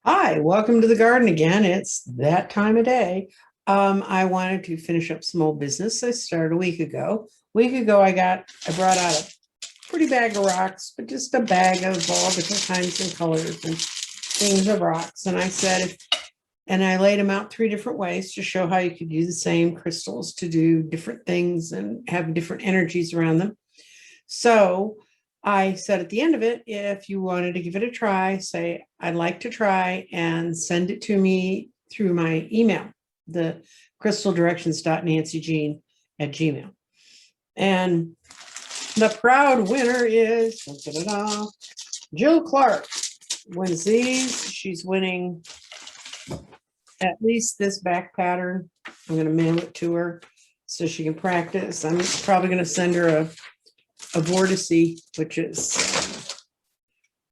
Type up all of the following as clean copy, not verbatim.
Hi, welcome to the garden again. It's that time of day. I wanted to finish up some old business I started a week ago. I brought out a pretty bag of rocks, but just a bag of all different kinds and colors and things of rocks. And I laid them out three different ways to show how you could use the same crystals to do different things and have different energies around them. So I said at the end of it, if you wanted to give it a try, say, I'd like to try and send it to me through my email, the crystaldirections.nancyjean@gmail. And the proud winner is Jill Clark. Wins these. She's winning at least this back pattern. I'm going to mail it to her so she can practice. I'm probably going to send her a vortice, which is,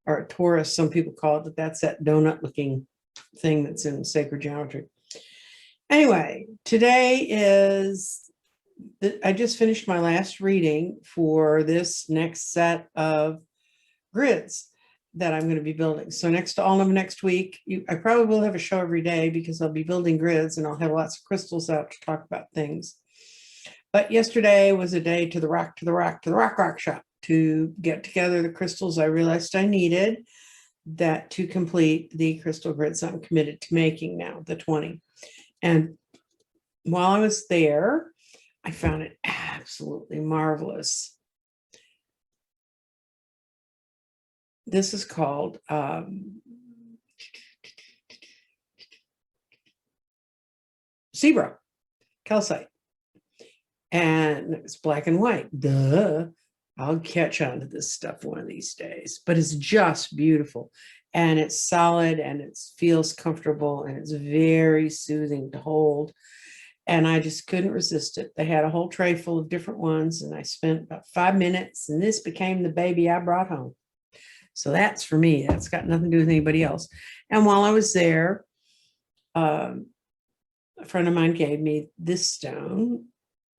or a torus, some people call it, but that's that donut looking thing that's in sacred geometry. Anyway, today I just finished my last reading for this next set of grids that I'm going to be building. So next to all of next week, I probably will have a show every day because I'll be building grids and I'll have lots of crystals out to talk about things. But yesterday was a day to the rock shop to get together the crystals I realized I needed that to complete the crystal grids I'm committed to making now, the 20. And while I was there, I found it absolutely marvelous. This is called zebra calcite. And it's black and white. Duh. I'll catch on to this stuff one of these days, but it's just beautiful and it's solid and it feels comfortable and it's very soothing to hold. And I just couldn't resist it. They had a whole tray full of different ones and I spent about 5 minutes and this became the baby I brought home. So that's for me. That's got nothing to do with anybody else. And while I was there, a friend of mine gave me this stone,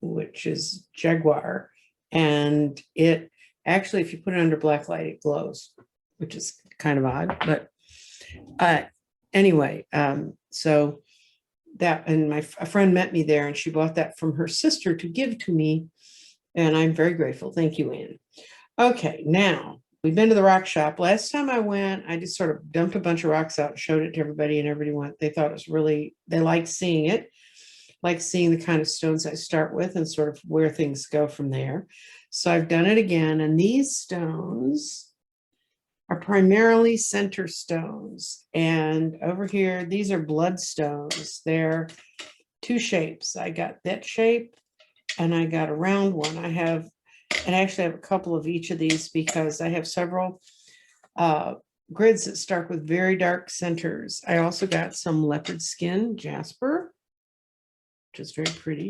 which is jaguar. And it actually, if you put it under black light, it glows, which is kind of odd. But anyway, so that, and a friend met me there and she bought that from her sister to give to me. And I'm very grateful. Thank you, Anne. Okay, now we've been to the rock shop. Last time I went, I just sort of dumped a bunch of rocks out and showed it to everybody, and everybody went, they thought it was really, they liked seeing it, like seeing the kind of stones I start with and sort of where things go from there. So I've done it again. And these stones are primarily center stones. And over here, these are bloodstones. They're two shapes. I got that shape and I got a round one. I actually have a couple of each of these because I have several grids that start with very dark centers. I also got some leopard skin jasper, which is very pretty.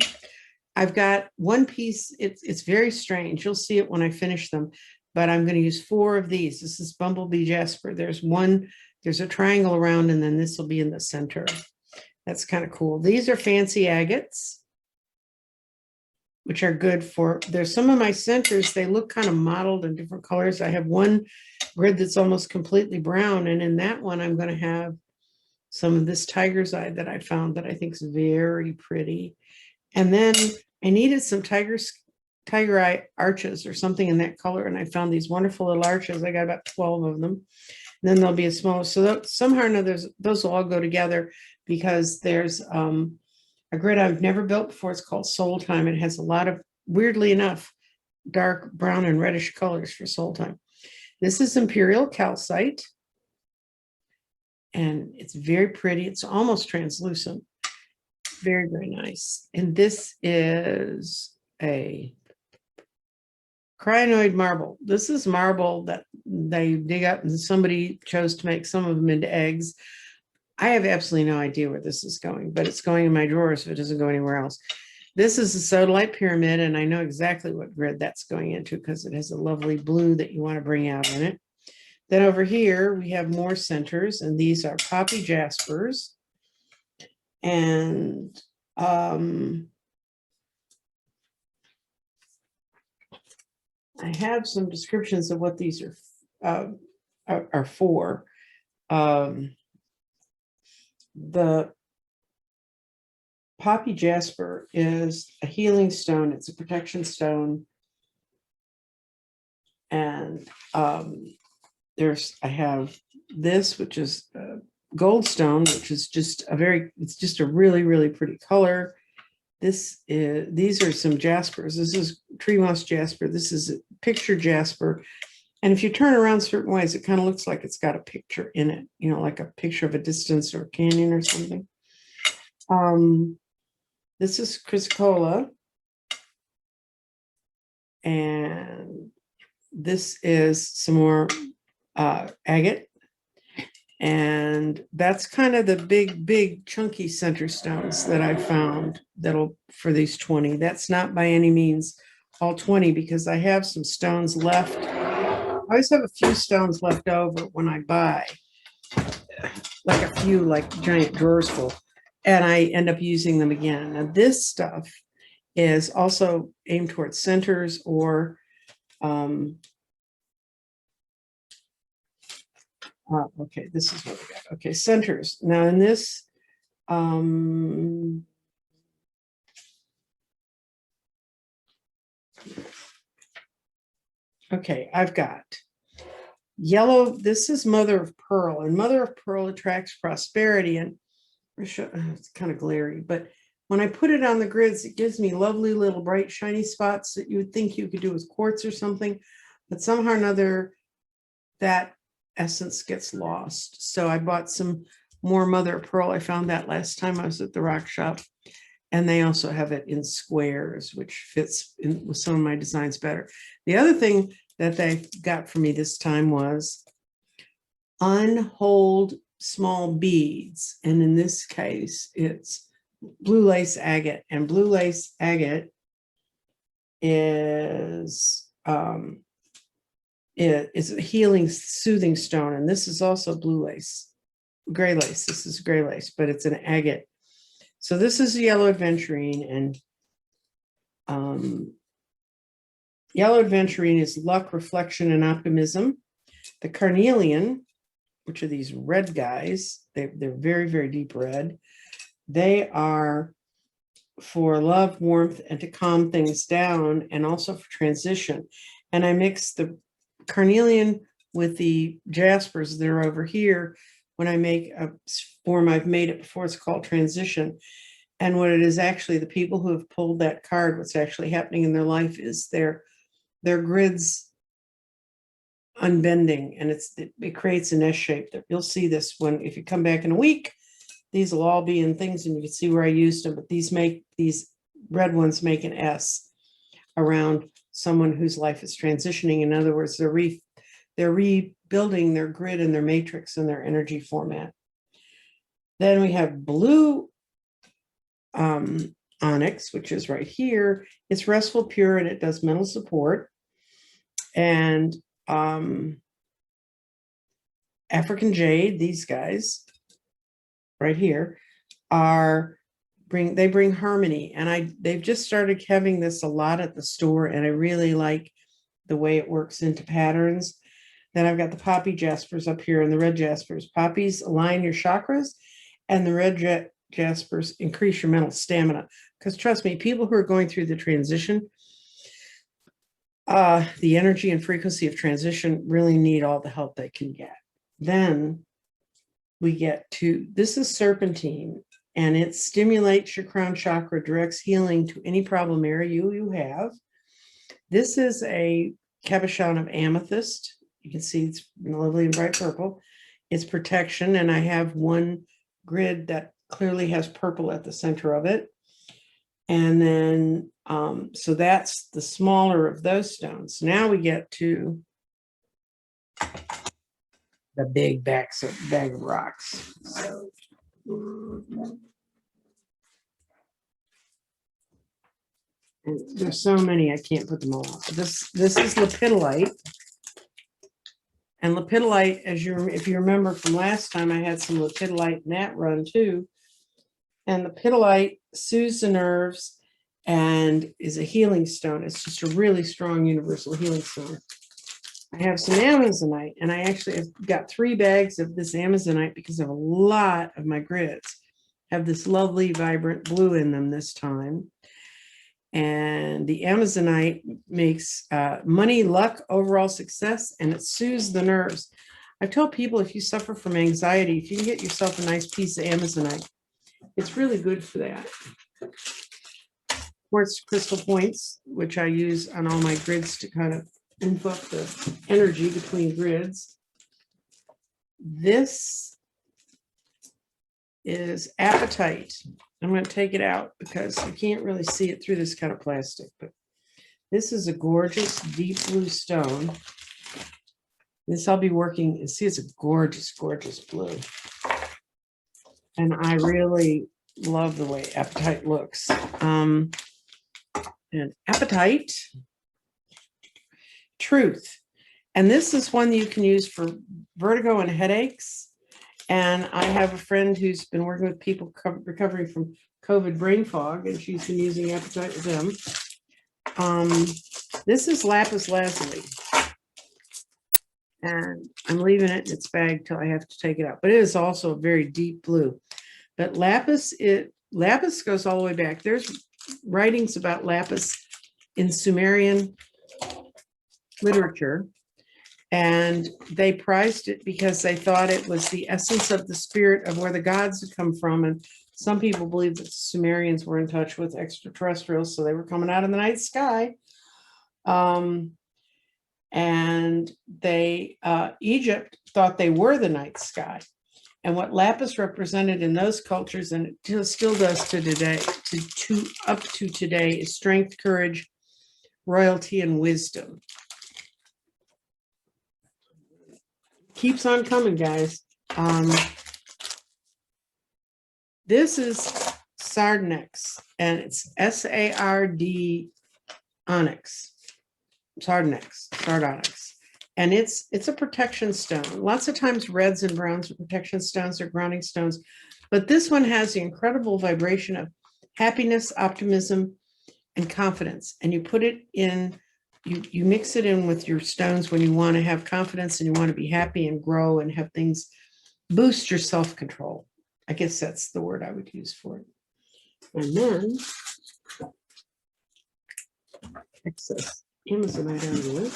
I've got one piece, it's very strange. You'll see it when I finish them, but I'm going to use 4 of these. This is bumblebee jasper. There's a triangle around, and then this will be in the center. That's kind of cool. These are fancy agates, which are good for, there's some of my centers, they look kind of mottled in different colors. I have one grid that's almost completely brown, and in that one, I'm going to have some of this tiger's eye that I found that I think is very pretty. And then I needed some tiger eye arches or something in that color. And I found these wonderful little arches. I got about 12 of them. And then there'll be a smaller. So somehow or another, those will all go together because there's a grid I've never built before. It's called Soul Time. It has a lot of, weirdly enough, dark brown and reddish colors for Soul Time. This is Imperial Calcite. And it's very pretty. It's almost translucent. Very, very nice. And this is a crinoid marble. This is marble that they dig up and somebody chose to make some of them into eggs. I have absolutely no idea where this is going, but it's going in my drawers if it doesn't go anywhere else. This is a sodalite pyramid, and I know exactly what grid that's going into because it has a lovely blue that you want to bring out in it. Then over here, we have more centers, and these are poppy jaspers. And I have some descriptions of what these are for. The poppy jasper is a healing stone. It's a protection stone. And I have this, which is goldstone, which is just it's just a really, really pretty color. These are some jaspers. This is tree moss jasper. This is a picture jasper. And if you turn around certain ways, it kind of looks like it's got a picture in it, you know, like a picture of a distance or a canyon or something. This is chrysocolla. And this is some more agate. And that's kind of the big chunky center stones that I found for these 20. That's not by any means all 20, because I have some stones left. I always have a few stones left over when I buy, like a few, like giant drawers full, and I end up using them again. Now this stuff is also aimed towards centers or okay, this is what we got. Okay, centers. Now in this, okay, I've got yellow. This is mother of pearl, and mother of pearl attracts prosperity. And it's kind of glary, but when I put it on the grids, it gives me lovely little bright shiny spots that you would think you could do with quartz or something, but somehow or another that essence gets lost. So I bought some more mother of pearl. I found that last time I was at the rock shop, and they also have it in squares, which fits in with some of my designs better. The other thing that they got for me this time was unholed small beads, and in this case it's blue lace agate, and blue lace agate is it is a healing, soothing stone. And this is also blue lace, gray lace. This is gray lace, but it's an agate. So this is yellow aventurine, and yellow aventurine is luck, reflection, and optimism. The carnelian, which are these red guys, they're very, very deep red. They are for love, warmth, and to calm things down, and also for transition. And I mix the carnelian with the jaspers that are over here when I make a form. I've made it before. It's called transition. And what it is actually, the people who have pulled that card, what's actually happening in their life is their grids unbending, and it creates an S shape. That you'll see this if you come back in a week. These will all be in things, and you can see where I used them. But these red ones make an S around someone whose life is transitioning. In other words, they're rebuilding their grid and their matrix and their energy format. Then we have blue onyx, which is right here. It's restful, pure, and it does mental support. And African jade, these guys right here they bring harmony, and they've just started having this a lot at the store, and I really like the way it works into patterns. Then I've got the poppy jaspers up here and the red jaspers. Poppies align your chakras, and the red jaspers increase your mental stamina. Because trust me, people who are going through the transition, the energy and frequency of transition really need all the help they can get. Then we get to, this is serpentine, and it stimulates your crown chakra, directs healing to any problem area you have. This is a cabochon of amethyst. You can see it's lovely and bright purple. It's protection, and I have one grid that clearly has purple at the center of it. And then, so that's the smaller of those stones. Now we get to the big bag of rocks. So, and there's so many, I can't put them all up. This is lepidolite. And lepidolite, if you remember from last time, I had some lepidolite in that run too. And lepidolite soothes the nerves and is a healing stone. It's just a really strong universal healing stone. I have some Amazonite, and I actually have got 3 bags of this Amazonite because I have a lot of my grids have this lovely vibrant blue in them this time. And the Amazonite makes money, luck, overall success, and it soothes the nerves. I've told people if you suffer from anxiety, if you can get yourself a nice piece of Amazonite, it's really good for that. Quartz crystal points, which I use on all my grids to kind of move up the energy between grids. This is apatite. I'm going to take it out because you can't really see it through this kind of plastic, but this is a gorgeous deep blue stone. This I'll be working, see, it's a gorgeous, gorgeous blue. And I really love the way apatite looks. And apatite, truth. And this is one you can use for vertigo and headaches. And I have a friend who's been working with people recovering from COVID brain fog, and she's been using apatite with them. This is lapis lazuli. And I'm leaving it in its bag till I have to take it out. But it is also a very deep blue. But lapis goes all the way back. There's writings about lapis in Sumerian literature. And they prized it because they thought it was the essence of the spirit of where the gods had come from. And some people believe that the Sumerians were in touch with extraterrestrials, so they were coming out of the night sky. And Egypt thought they were the night sky. And what lapis represented in those cultures, and it still does to today, up to today, is strength, courage, royalty, and wisdom. Keeps on coming, guys. This is sardonyx, and it's S-A-R-D onyx. Sardonyx. And it's a protection stone. Lots of times reds and browns are protection stones or grounding stones, but this one has the incredible vibration of happiness, optimism, and confidence. And you put it in, you mix it in with your stones when you want to have confidence and you want to be happy and grow and have things boost your self-control. I guess that's the word I would use for it. And then excess Amazonite out of it.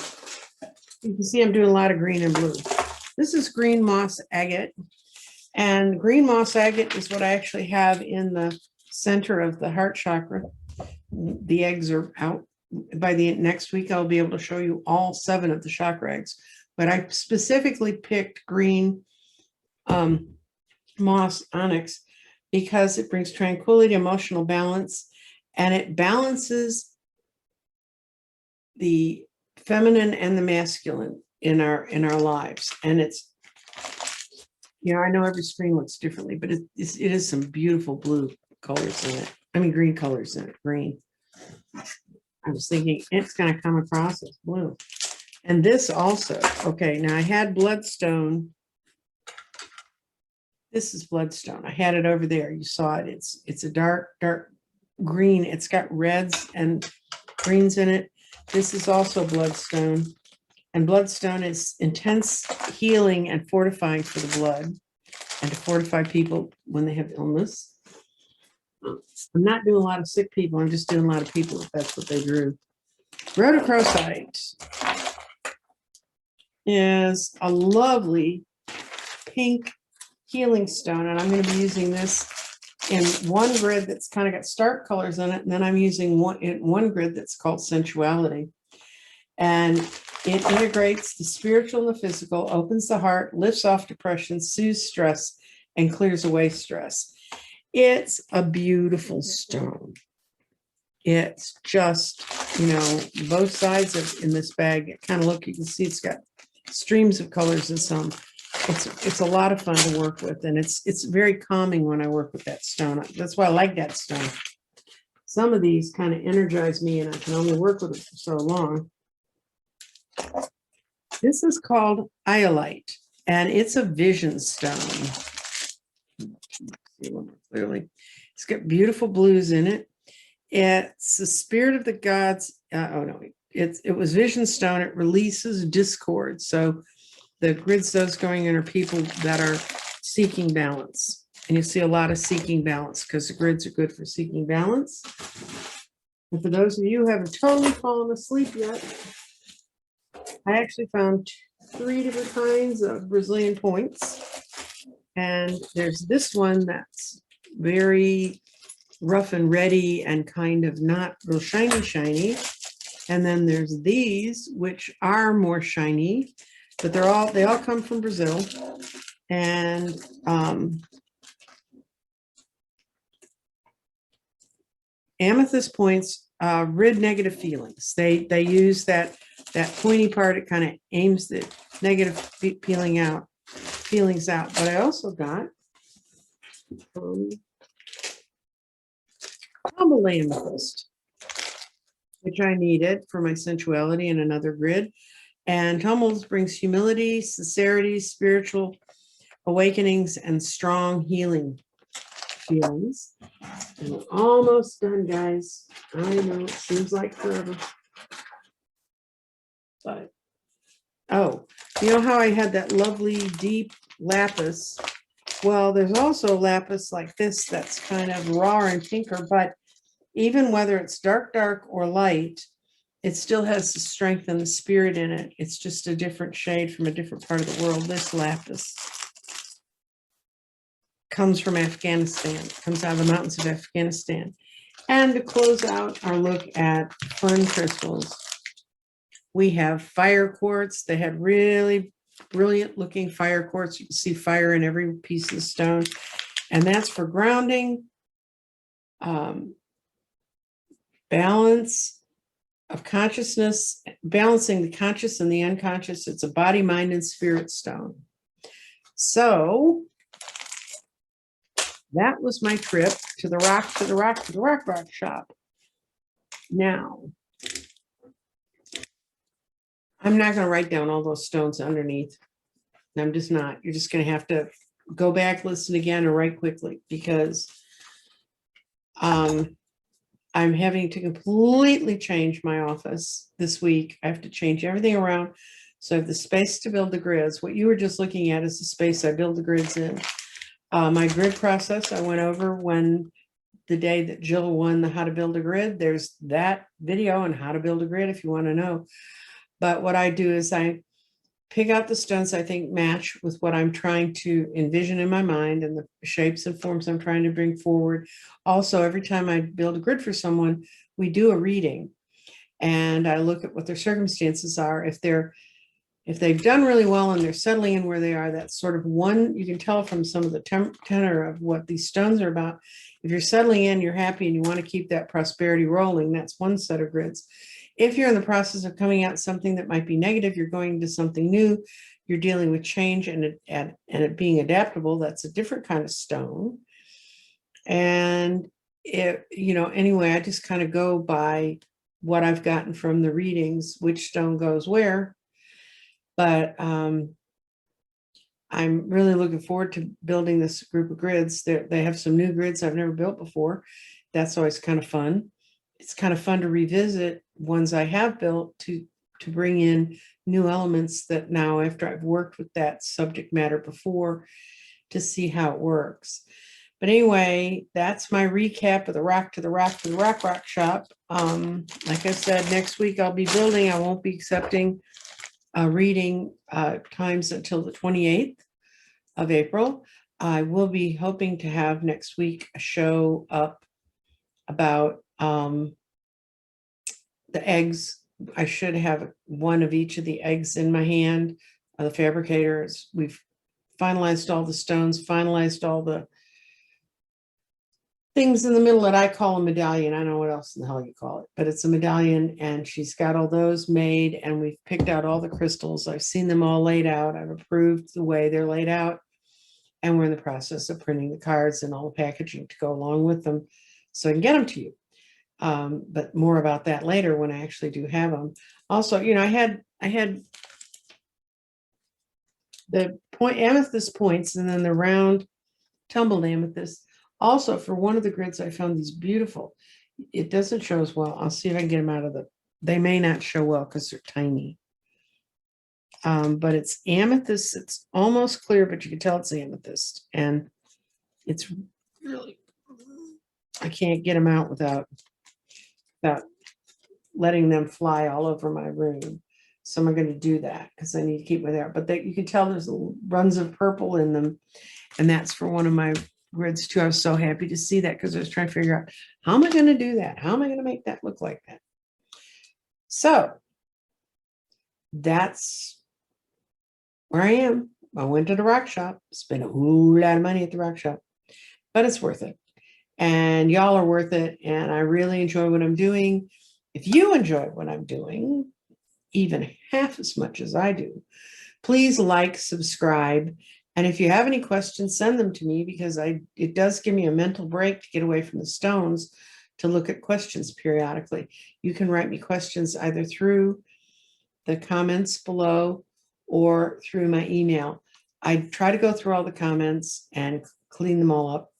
You can see I'm doing a lot of green and blue. This is green moss agate. And green moss agate is what I actually have in the center of the heart chakra. The eggs are out. By the next week, I'll be able to show you all 7 of the chakra eggs. But I specifically picked green moss onyx because it brings tranquility, emotional balance, and it balances the feminine and the masculine in our lives. And it's, you know, I know every screen looks differently, but it is some beautiful blue colors in it. I mean, green colors in it, green. I was thinking it's going to come across as blue. And this also, okay, now I had bloodstone. This is bloodstone. I had it over there. You saw it. It's a dark green. It's got reds and greens in it. This is also bloodstone. And bloodstone is intense healing and fortifying for the blood and to fortify people when they have illness. I'm not doing a lot of sick people. I'm just doing a lot of people if that's what they drew. Rhodochrosite is a lovely pink healing stone, and I'm going to be using this in one grid that's kind of got stark colors in it, and then I'm using one grid that's called sensuality. And it integrates the spiritual and the physical, opens the heart, lifts off depression, soothes stress, and clears away stress. It's a beautiful stone. It's just, you know, both sides of in this bag kind of look, you can see it's got streams of colors in some. It's a lot of fun to work with, and it's very calming when I work with that stone. That's why I like that stone. Some of these kind of energize me, and I can only work with it for so long. This is called iolite, and it's a vision stone. See one more clearly. It's got beautiful blues in it. It's the spirit of the gods. Oh no, it was vision stone. It releases discord. So the grids those going in are people that are seeking balance. And you see a lot of seeking balance because the grids are good for seeking balance. And for those of you who haven't totally fallen asleep yet, I actually found 3 different kinds of Brazilian points. And there's this one that's very rough and ready and kind of not real shiny. And then there's these, which are more shiny, but they all come from Brazil. And amethyst points rid negative feelings. They use that pointy part. It kind of aims the negative feelings out. But I also got humble amethyst, which I needed for my sensuality in another grid. And tumbles brings humility, sincerity, spiritual awakenings, and strong healing feelings. And we're almost done, guys. I know it seems like forever. But, oh, you know how I had that lovely deep lapis? Well, there's also lapis like this that's kind of raw and pinker, but even whether it's dark or light, it still has the strength and the spirit in it. It's just a different shade from a different part of the world. This lapis comes from Afghanistan, comes out of the mountains of Afghanistan. And to close out our look at fun crystals, we have fire quartz. They had really brilliant looking fire quartz. You can see fire in every piece of the stone. And that's for grounding, balance of consciousness, balancing the conscious and the unconscious. It's a body, mind, and spirit stone. So that was my trip to the rock shop. Now, I'm not going to write down all those stones underneath. I'm just not. You're just going to have to go back, listen again, or write quickly, because I'm having to completely change my office this week. I have to change everything around. So I have the space to build the grids. What you were just looking at is the space I build the grids in. My grid process, I went over the day that Jill won the How to Build a Grid. There's that video on how to build a grid if you want to know. But what I do is I pick out the stones I think match with what I'm trying to envision in my mind and the shapes and forms I'm trying to bring forward. Also, every time I build a grid for someone, we do a reading. And I look at what their circumstances are. If they've done really well and they're settling in where they are, that's sort of one, you can tell from some of the tenor of what these stones are about. If you're settling in, you're happy, and you want to keep that prosperity rolling, that's one set of grids. If you're in the process of coming out something that might be negative, you're going into something new, you're dealing with change and it being adaptable, that's a different kind of stone. And anyway, I just kind of go by what I've gotten from the readings, which stone goes where. But I'm really looking forward to building this group of grids. They have some new grids I've never built before. That's always kind of fun. It's kind of fun to revisit ones I have built to bring in new elements that now, after I've worked with that subject matter before, to see how it works. But anyway, that's my recap of the rock shop. Like I said, next week I'll be building. I won't be accepting reading times until the 28th of April. I will be hoping to have next week a show up about the eggs. I should have one of each of the eggs in my hand. The fabricators, we've finalized all the stones, finalized all the things in the middle that I call a medallion. I don't know what else in the hell you call it, but it's a medallion, and she's got all those made, and we've picked out all the crystals. I've seen them all laid out. I've approved the way they're laid out, and we're in the process of printing the cards and all the packaging to go along with them so I can get them to you. But more about that later when I actually do have them. Also, I had the amethyst points and then the round tumbled amethyst. Also, for one of the grids, I found these beautiful. It doesn't show as well. I'll see if I can get them out of the They may not show well because they're tiny. But it's amethyst. It's almost clear, but you can tell it's amethyst. And it's really, I can't get them out without letting them fly all over my room. So I'm going to do that because I need to keep them there. But you can tell there's runs of purple in them. And that's for one of my grids too. I was so happy to see that because I was trying to figure out, how am I going to do that? How am I going to make that look like that? So that's where I am. I went to the rock shop, spent a whole lot of money at the rock shop, but it's worth it. And y'all are worth it. And I really enjoy what I'm doing. If you enjoy what I'm doing, even half as much as I do, please like, subscribe. And if you have any questions, send them to me because it does give me a mental break to get away from the stones to look at questions periodically. You can write me questions either through the comments below or through my email. I try to go through all the comments and clean them all up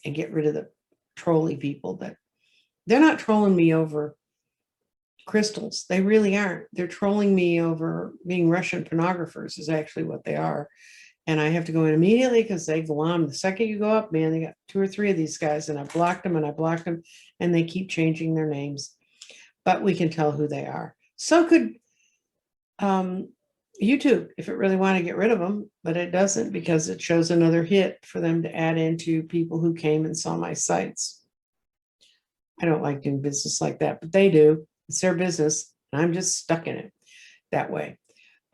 and get rid of the trolly people that they're not trolling me over crystals. They really aren't. They're trolling me over being Russian pornographers is actually what they are. And I have to go in immediately because they glom. The second you go up, man, they got 2 or 3 of these guys and I blocked them and I blocked them and they keep changing their names. But we can tell who they are. So could YouTube if it really want to get rid of them, but it doesn't because it shows another hit for them to add into people who came and saw my sites. I don't like doing business like that, but they do. It's their business. And I'm just stuck in it that way.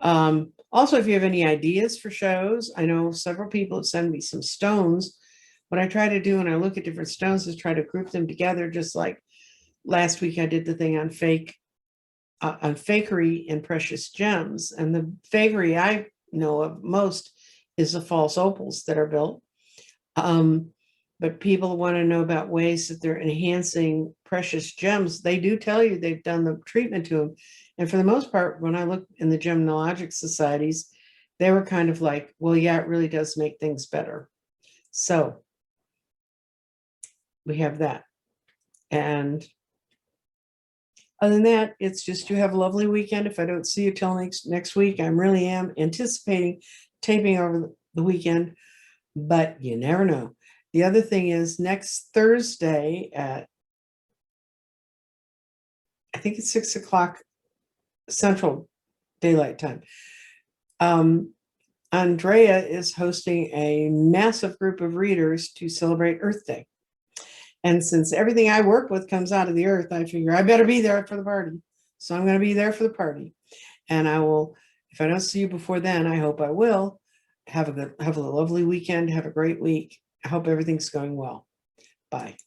Also, if you have any ideas for shows, I know several people have sent me some stones. What I try to do when I look at different stones is try to group them together, just like last week I did the thing on fakery and precious gems. And the fakery I know of most is the false opals that are built. But people want to know about ways that they're enhancing precious gems. They do tell you they've done the treatment to them. And for the most part, when I look in the gemologic societies, they were kind of like, well, yeah, it really does make things better. So we have that. And other than that, it's just you have a lovely weekend. If I don't see you till next week, I really am anticipating taping over the weekend, but you never know. The other thing is next Thursday at, I think it's 6 o'clock Central Daylight Time. Andrea is hosting a massive group of readers to celebrate Earth Day. And since everything I work with comes out of the earth, I figure I better be there for the party. So I'm going to be there for the party. And I will, if I don't see you before then, I hope I will. Have a lovely weekend. Have a great week. I hope everything's going well. Bye.